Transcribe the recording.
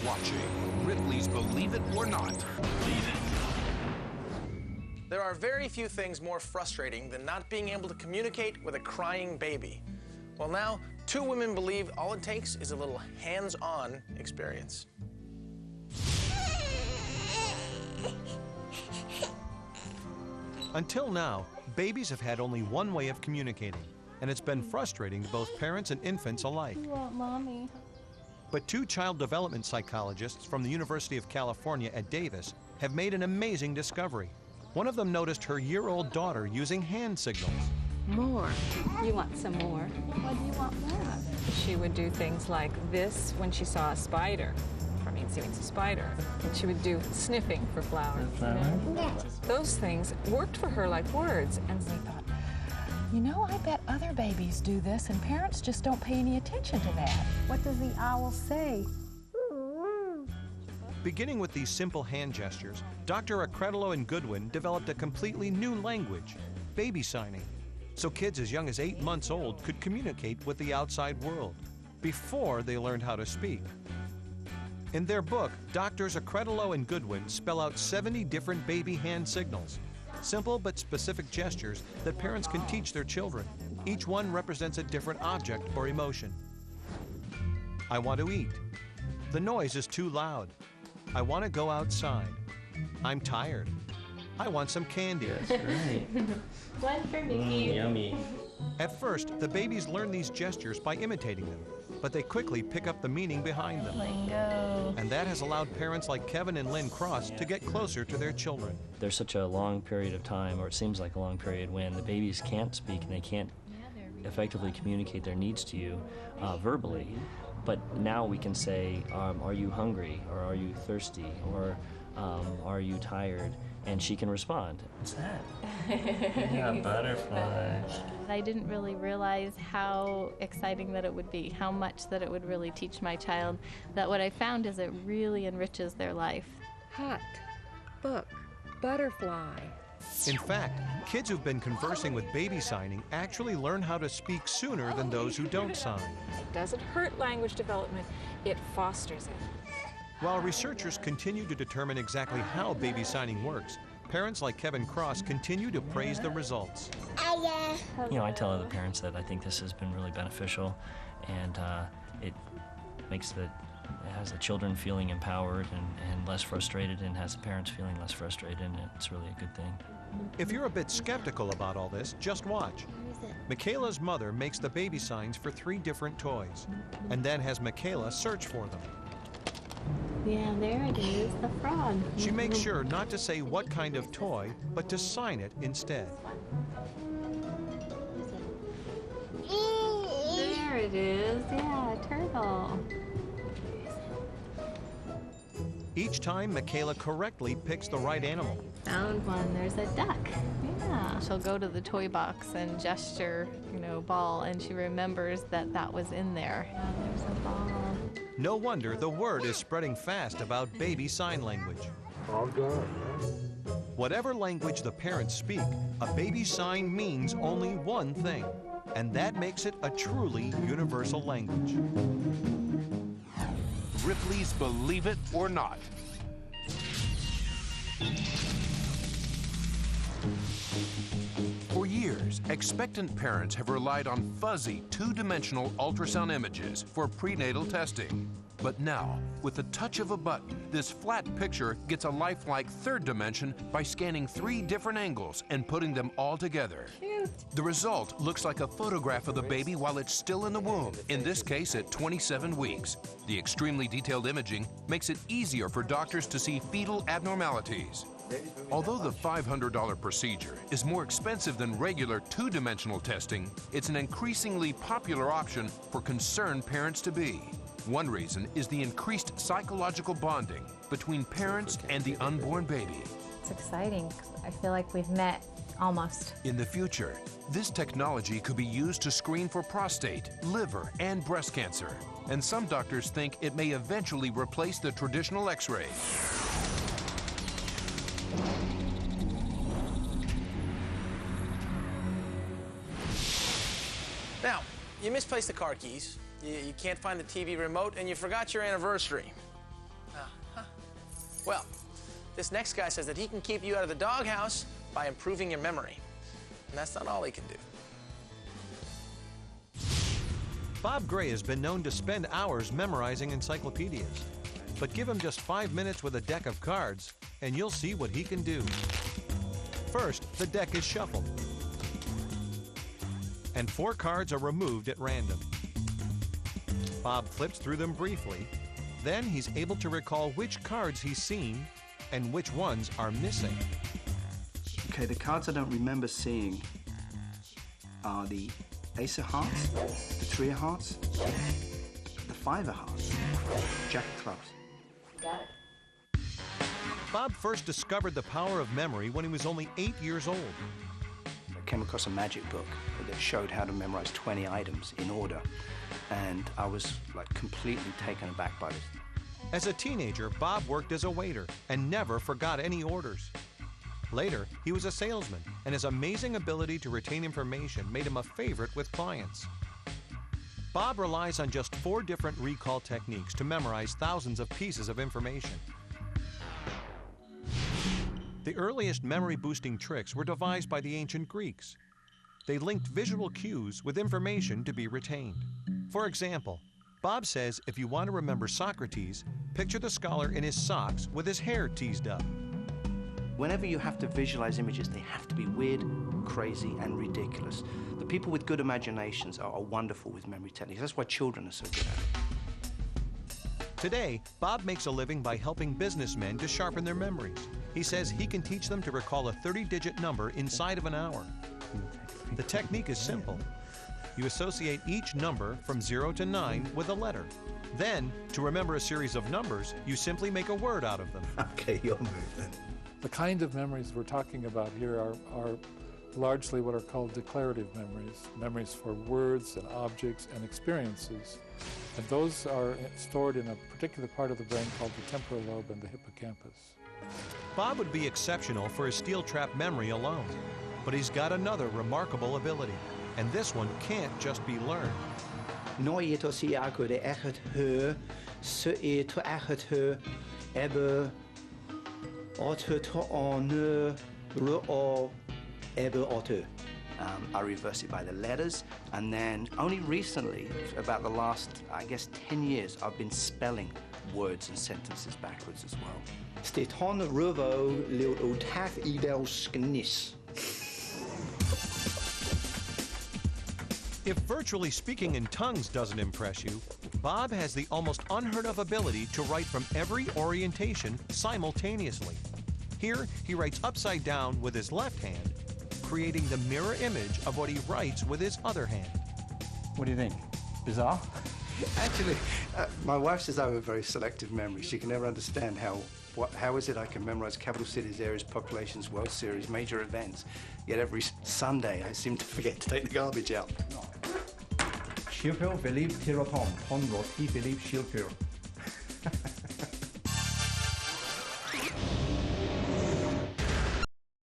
watching Ripley's Believe It or Not. There are very few things more frustrating than not being able to communicate with a crying baby. Well, now, two women believe all it takes is a little hands-on experience. Until now, babies have had only one way of communicating, and it's been frustrating to both parents and infants alike. You want mommy? But two child development psychologists from the University of California at Davis have made an amazing discovery. One of them noticed her year-old daughter using hand signals. More. You want some more? Why do you want that? She would do things like this when she saw a spider. I mean, see, it's a spider. And she would do sniffing for flowers. Those things worked for her like words. And we thought, You know, I bet other babies do this, and parents just don't pay any attention to that. What does the owl say? Beginning with these simple hand gestures, Dr. Accredalo and Goodwin developed a completely new language, baby signing, so kids as young as 8 months old could communicate with the outside world before they learned how to speak. In their book, Doctors Accredalo and Goodwin spell out 70 different baby hand signals, simple but specific gestures that parents can teach their children. Each one represents a different object or emotion. I want to eat. The noise is too loud. I want to go outside. I'm tired. I want some candy. That's right. One for me. Yummy. At first, the babies learn these gestures by imitating them, but they quickly pick up the meaning behind them. Lingo. And that has allowed parents like Kevin and Lynn Cross to get closer to their children. There's such a long period of time, or it seems like a long period, when the babies can't speak and they can't effectively communicate their needs to you verbally. But now we can say, are you hungry, or are you thirsty, or are you tired? And she can respond. What's that? Yeah, butterfly. I didn't really realize how exciting that it would be, how much that it would really teach my child. That what I found is it really enriches their life. hot, book, butterfly. In fact, kids who've been conversing with baby signing actually learn how to speak sooner than those who don't sign. It doesn't hurt language development, it fosters it. While researchers continue to determine exactly how baby signing works, parents like Kevin Cross continue to praise the results. You know, I tell other parents that I think this has been really beneficial, and it has the children feeling empowered and less frustrated, and has the parents feeling less frustrated, and it's really a good thing. If you're a bit skeptical about all this, just watch. Michaela's mother makes the baby signs for 3 different toys, and then has Michaela search for them. Yeah, there it is, the frog. She makes sure not to say what kind of toy, but to sign it instead. There it is, yeah, a turtle. Each time, Michaela correctly picks the right animal. Found one, there's a duck. Yeah. She'll go to the toy box and gesture, ball, and she remembers that that was in there. Yeah, there's a ball. No wonder the word is spreading fast about baby sign language. All good. Whatever language the parents speak, a baby sign means only one thing, and that makes it a truly universal language. Ripley's Believe It or Not. For years, expectant parents have relied on fuzzy, 2-dimensional ultrasound images for prenatal testing. But now, with the touch of a button, this flat picture gets a lifelike 3rd dimension by scanning 3 different angles and putting them all together. Cute. The result looks like a photograph of the baby while it's still in the womb, in this case at 27 weeks. The extremely detailed imaging makes it easier for doctors to see fetal abnormalities. Although the $500 procedure is more expensive than regular 2-dimensional testing, it's an increasingly popular option for concerned parents-to-be. One reason is the increased psychological bonding between parents and the unborn baby. It's exciting. I feel like we've met almost. In the future, this technology could be used to screen for prostate, liver, and breast cancer. And some doctors think it may eventually replace the traditional X-ray. Now, you misplaced the car keys, you can't find the TV remote, and you forgot your anniversary. Well, this next guy says that he can keep you out of the doghouse by improving your memory. And that's not all he can do. Bob Gray has been known to spend hours memorizing encyclopedias. But give him just 5 minutes with a deck of cards, and you'll see what he can do. First, the deck is shuffled, and 4 cards are removed at random. Bob flips through them briefly. Then he's able to recall which cards he's seen and which ones are missing. Okay, the cards I don't remember seeing are the Ace of Hearts, the 3 of Hearts, the 5 of Hearts, Jack of Clubs. Got it. Bob first discovered the power of memory when he was only 8 years old. I came across a magic book that showed how to memorize 20 items in order, and I was like completely taken aback by this. As a teenager, Bob worked as a waiter and never forgot any orders. Later, he was a salesman, and his amazing ability to retain information made him a favorite with clients. Bob relies on just 4 different recall techniques to memorize thousands of pieces of information. The earliest memory-boosting tricks were devised by the ancient Greeks. They linked visual cues with information to be retained. For example, Bob says if you want to remember Socrates, picture the scholar in his socks with his hair teased up. Whenever you have to visualize images, they have to be weird, crazy, and ridiculous. The people with good imaginations are wonderful with memory techniques. That's why children are so good at it. Today, Bob makes a living by helping businessmen to sharpen their memories. He says he can teach them to recall a 30-digit number inside of an hour. The technique is simple. You associate each number from 0 to 9 with a letter. Then, to remember a series of numbers, you simply make a word out of them. Okay, your move then. The kind of memories we're talking about here are largely what are called declarative memories, memories for words and objects and experiences. And those are stored in a particular part of the brain called the temporal lobe and the hippocampus. Bob would be exceptional for his steel trap memory alone, but he's got another remarkable ability, and this one can't just be learned. I reverse it by the letters, and then only recently, about the last, I guess, 10 years, I've been spelling words and sentences backwards as well. If virtually speaking in tongues doesn't impress you, Bob has the almost unheard of ability to write from every orientation simultaneously. Here, he writes upside down with his left hand, creating the mirror image of what he writes with his other hand. What do you think? Bizarre? Actually, my wife says I have a very selective memory. She can never understand how is it I can memorize capital cities, areas, populations, World Series, major events, yet every Sunday I seem to forget to take the garbage out. Philippe Thierry, Philippe